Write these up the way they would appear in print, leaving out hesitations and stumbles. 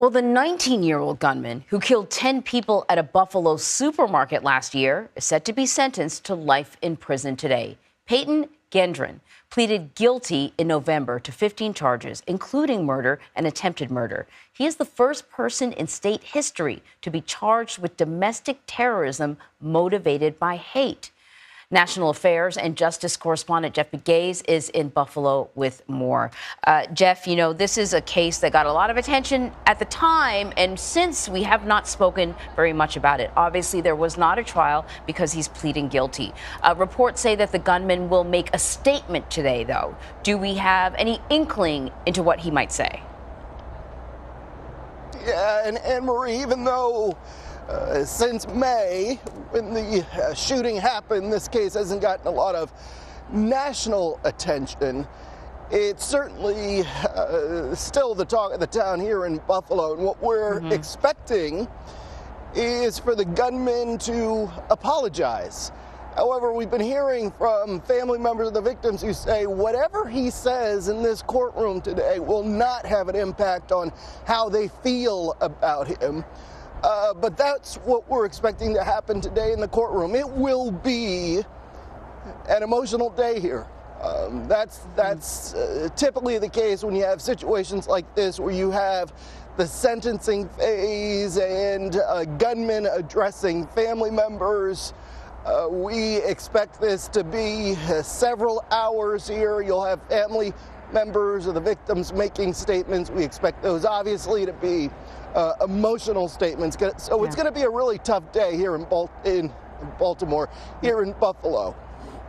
Well, the 19-year-old gunman who killed 10 people at a Buffalo supermarket last year is set to be sentenced to life in prison today. Peyton Gendron pleaded guilty in November to 15 charges, including murder and attempted murder. He is the first person in state history to be charged with domestic terrorism motivated by hate. National Affairs and Justice correspondent Jeff Pegues is in Buffalo with more. Jeff, you know, this is a case that got a lot of attention at the time, and since we have not spoken very much about it. Obviously, there was not a trial because he's pleading guilty. Reports say that the gunman will make a statement today, though. Do we have any inkling into what he might say? Yeah, and Anne-Marie, even though since May, when the shooting happened, this case hasn't gotten a lot of national attention. It's certainly still the talk of the town here in Buffalo, and what we're expecting is for the gunman to apologize. However, we've been hearing from family members of the victims who say whatever he says in this courtroom today will not have an impact on how they feel about him. But that's what we're expecting to happen today in the courtroom. It will be an emotional day here. That's typically the case when you have situations like this, where you have the sentencing phase and gunmen addressing family members. We expect this to be several hours here. You'll have family members of the victims making statements. We expect those obviously to be emotional statements. So it's going to be a really tough day here in Baltimore, here in Buffalo.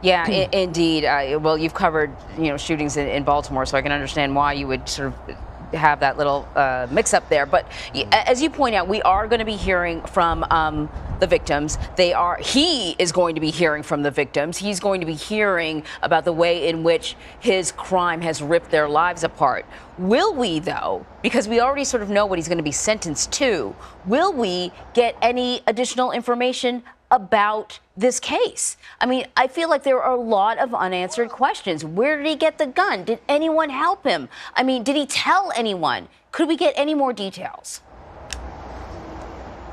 Yeah, indeed. Well, you've covered, shootings in Baltimore, so I can understand why you would sort of have that little mix-up there. But as you point out, we are going to be hearing from the victims. He is going to be hearing from the victims. He's going to be hearing about the way in which his crime has ripped their lives apart. Will we, though, because we already sort of know what he's going to be sentenced to, will we get any additional information about this case? I mean, I feel like there are a lot of unanswered questions. Where did he get the gun? Did anyone help him? I mean, did he tell anyone? Could we get any more details?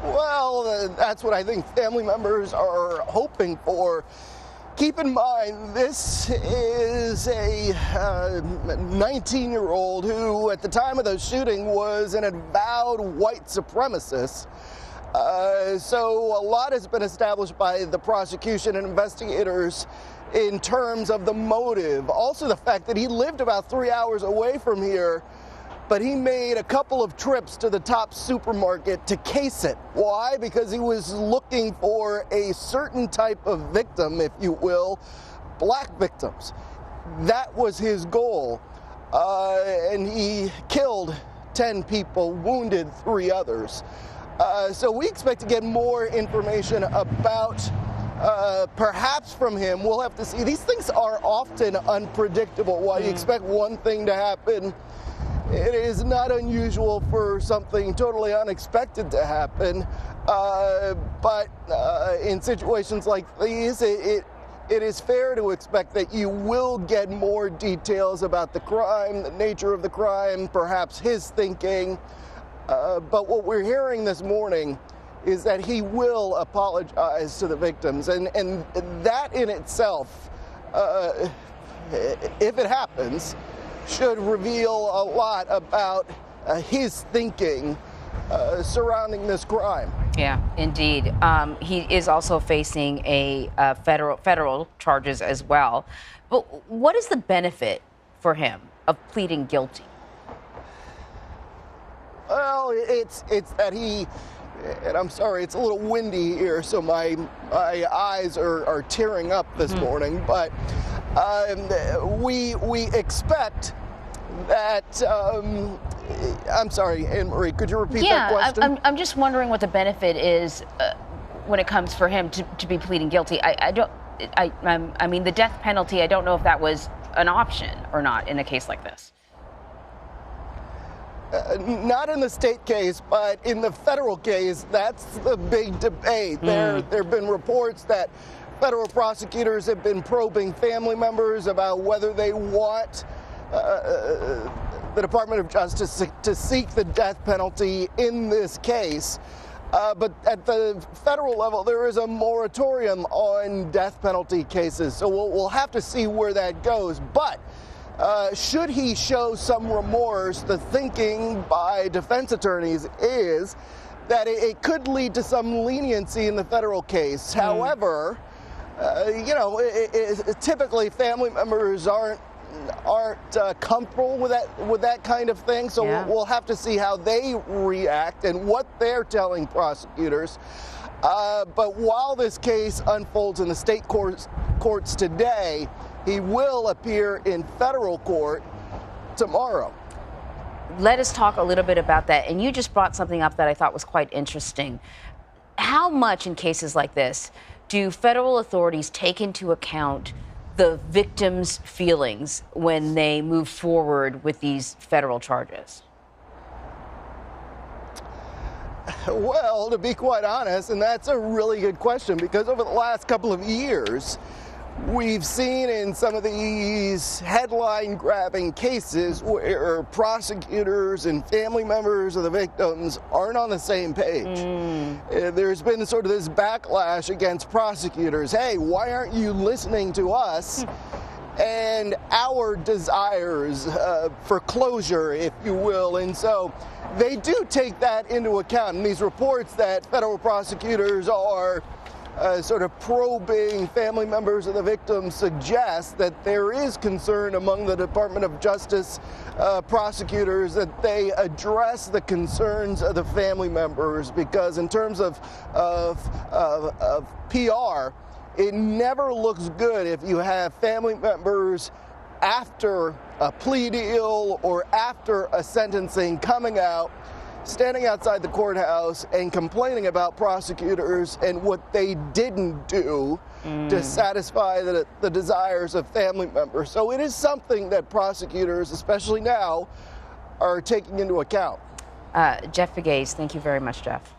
Well, that's what I think family members are hoping for. Keep in mind, this is a 19-year-old who, at the time of the shooting, was an avowed white supremacist. So a lot has been established by the prosecution and investigators in terms of the motive. Also the fact that he lived about 3 hours away from here, but he made a couple of trips to the top supermarket to case it. Why? Because he was looking for a certain type of victim, if you will, black victims. That was his goal. And he killed 10 people, wounded 3 others. So we expect to get more information about perhaps from him. We'll have to see. These things are often unpredictable. While you expect one thing to happen, it is not unusual for something totally unexpected to happen. But in situations like these, it is fair to expect that you will get more details about the crime, the nature of the crime, perhaps his thinking. But what we're hearing this morning is that he will apologize to the victims. And that in itself, if it happens, should reveal a lot about his thinking surrounding this crime. Yeah, indeed. He is also facing a federal charges as well. But what is the benefit for him of pleading guilty? Well, it's that he, and I'm sorry, it's a little windy here, so my eyes are tearing up this morning, but we expect that, I'm sorry, Anne-Marie, could you repeat that question? I'm just wondering what the benefit is when it comes for him to be pleading guilty. I mean, the death penalty, I don't know if that was an option or not in a case like this. Not in the state case, but in the federal case, that's the big debate. There have been reports that federal prosecutors have been probing family members about whether they want the the Department of Justice to seek the death penalty in this case. But at the federal level, there is a moratorium on death penalty cases. So we'll have to see where that goes. But should he show some remorse, the thinking by defense attorneys is that it could lead to some leniency in the federal case. However, typically family members aren't comfortable with that kind of thing. So we'll have to see how they react and what they're telling prosecutors. But while this case unfolds in the state courts today, he will appear in federal court tomorrow. Let us talk a little bit about that. And you just brought something up that I thought was quite interesting. How much in cases like this do federal authorities take into account the victims' feelings when they move forward with these federal charges? Well, to be quite honest, and that's a really good question, because over the last couple of years, we've seen in some of these headline-grabbing cases where prosecutors and family members of the victims aren't on the same page. There's been sort of this backlash against prosecutors. Hey, why aren't you listening to us and our desires for closure, if you will? And so they do take that into account in these reports that federal prosecutors are sort of probing family members of the victims suggest that there is concern among the Department of Justice prosecutors that they address the concerns of the family members, because in terms of PR, it never looks good if you have family members after a plea deal or after a sentencing coming out, standing outside the courthouse and complaining about prosecutors and what they didn't do to satisfy the desires of family members. So it is something that prosecutors, especially now, are taking into account. Jeff Pegues, thank you very much, Jeff.